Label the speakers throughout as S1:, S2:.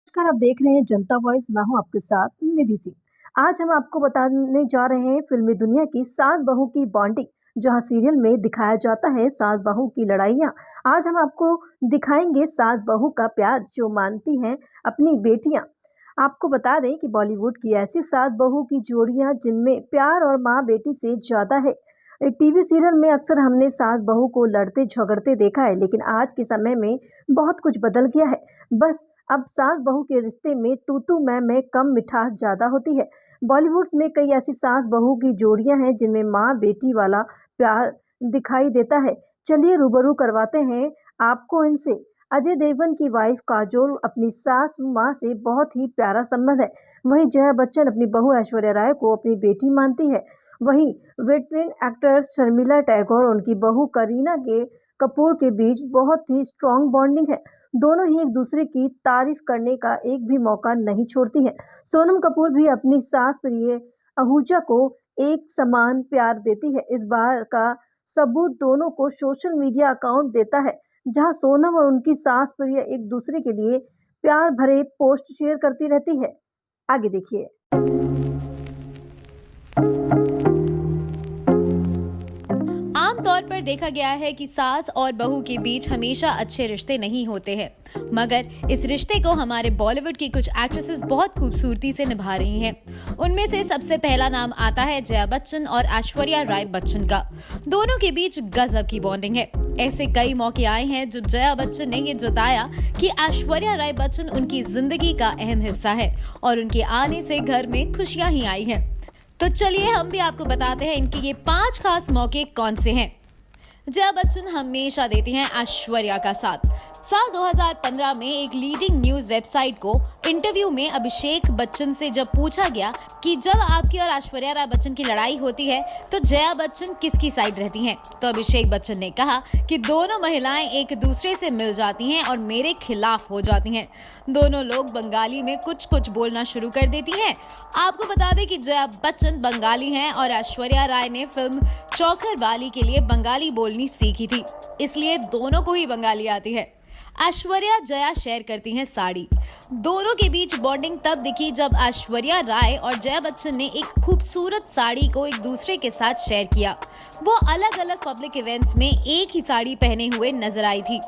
S1: नमस्कार, आप देख रहे हैं जनता वॉइस। मैं हूं आपके साथ निधि सिंह। आज हम आपको बताने जा रहे हैं फिल्मी दुनिया की सास बहू की बॉन्डिंग, जहां सीरियल में दिखाया जाता है सास बहू की लड़ाइयां। आज हम आपको दिखाएंगे सास बहू का प्यार, जो मानती हैं अपनी बेटियां। आपको बता दें कि बॉलीवुड की ऐसी सास बहू की जोड़ियां जिनमें प्यार और माँ बेटी से ज्यादा है। टीवी सीरियल में अक्सर हमने सास बहू को लड़ते झगड़ते देखा है, लेकिन आज के समय में बहुत कुछ बदल गया है। बस अब सास बहू के रिश्ते में तू मैं कम मिठास ज्यादा होती है। बॉलीवुड में कई ऐसी सास बहू की जोड़ियां हैं जिनमें माँ बेटी वाला प्यार दिखाई देता है। चलिए रूबरू करवाते हैं आपको इनसे। अजय देवगन की वाइफ काजोल अपनी सास माँ से बहुत ही प्यारा संबंध है। वहीं जया बच्चन अपनी बहू ऐश्वर्या राय को अपनी बेटी मानती है। वहीं वेटरन एक्टर शर्मिला टैगोर और उनकी बहू करीना के कपूर के बीच बहुत ही स्ट्रॉन्ग बॉन्डिंग है। दोनों ही एक दूसरे की तारीफ करने का एक भी मौका नहीं छोड़ती हैं। सोनम कपूर भी अपनी सास प्रिय आहूजा को एक समान प्यार देती है। इस बार का सबूत दोनों को सोशल मीडिया अकाउंट देता है, जहां सोनम और उनकी सास प्रिय एक दूसरे के लिए प्यार भरे पोस्ट शेयर करती रहती है। आगे देखिए।
S2: आमतौर पर देखा गया है कि सास और बहू के बीच हमेशा अच्छे रिश्ते नहीं होते हैं, मगर इस रिश्ते को हमारे बॉलीवुड की कुछ एक्ट्रेसेस बहुत खूबसूरती से निभा रही हैं। उनमें से सबसे पहला नाम आता है जया बच्चन और ऐश्वर्या राय बच्चन का। दोनों के बीच गजब की बॉन्डिंग है। ऐसे कई मौके आए हैं जो जया बच्चन ने ये जताया कि ऐश्वर्या राय बच्चन उनकी जिंदगी का अहम हिस्सा है और उनके आने से घर में खुशियां ही आई हैं। तो चलिए हम भी आपको बताते हैं इनके ये 5 खास मौके कौन से हैं। जया बच्चन हमेशा देती हैं ऐश्वर्या का साथ। साल 2015 में एक लीडिंग न्यूज वेबसाइट को इंटरव्यू में अभिषेक बच्चन से जब पूछा गया कि जब आपकी और ऐश्वर्या राय बच्चन की लड़ाई होती है तो जया बच्चन किसकी साइड रहती हैं, तो अभिषेक बच्चन ने कहा कि दोनों महिलाएं एक दूसरे से मिल जाती हैं और मेरे खिलाफ हो जाती हैं। दोनों लोग बंगाली में कुछ कुछ बोलना शुरू कर देती हैं। आपको बता दें कि जया बच्चन बंगाली हैं और ऐश्वर्या राय ने फिल्म चौकर वाली के लिए बंगाली बोलनी सीखी थी, इसलिए दोनों को ही बंगाली आती है। ऐश्वर्या जया शेयर करती हैं साड़ी। दोनों के बीच बॉन्डिंग तब दिखी जब ऐश्वर्या राय और जया बच्चन ने एक खूबसूरत साड़ी को एक दूसरे के साथ शेयर किया। वो अलग अलग पब्लिक इवेंट्स में एक ही साड़ी पहने हुए नजर आई थी।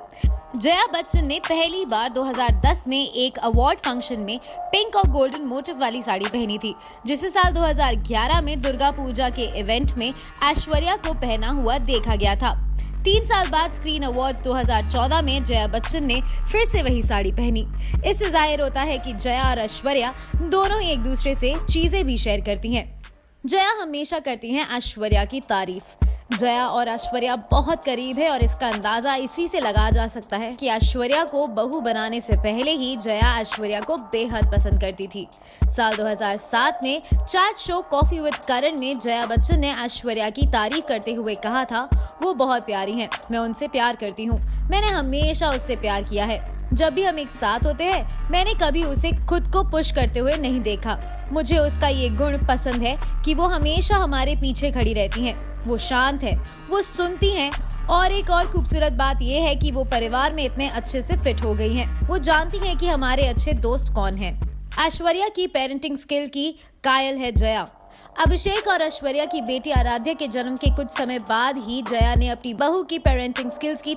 S2: जया बच्चन ने पहली बार 2010 में एक अवार्ड फंक्शन में पिंक और गोल्डन मोटिव वाली साड़ी पहनी थी, जिसे साल 2011 में दुर्गा पूजा के इवेंट में ऐश्वर्या को पहना हुआ देखा गया था। 3 साल बाद स्क्रीन अवार्ड्स 2014 में जया बच्चन ने फिर से वही साड़ी पहनी। इससे जाहिर होता है कि जया और ऐश्वर्या दोनों ही एक दूसरे से चीजें भी शेयर करती हैं। जया हमेशा करती हैं ऐश्वर्या की तारीफ। जया और ऐश्वर्या बहुत करीब है और इसका अंदाजा इसी से लगाया जा सकता है कि ऐश्वर्या को बहू बनाने से पहले ही जया ऐश्वर्या को बेहद पसंद करती थी। साल 2007 में चैट शो कॉफी विद करण में जया बच्चन ने ऐश्वर्या की तारीफ करते हुए कहा था, वो बहुत प्यारी हैं, मैं उनसे प्यार करती हूँ, मैंने हमेशा उससे प्यार किया है। जब भी हम एक साथ होते हैं मैंने कभी उसे खुद को पुश करते हुए नहीं देखा। मुझे उसका ये गुण पसंद है कि वो हमेशा हमारे पीछे खड़ी रहती हैं। वो शांत है, वो सुनती हैं और एक और खूबसूरत बात यह है कि वो परिवार में इतने अच्छे से फिट हो गई हैं। वो जानती हैं कि हमारे अच्छे दोस्त कौन हैं। ऐश्वर्या की पेरेंटिंग स्किल की कायल है जया। अभिषेक और ऐश्वर्या की बेटी आराध्या के जन्म के कुछ समय बाद ही जया ने अपनी बहू की पेरेंटिंग स्किल्स की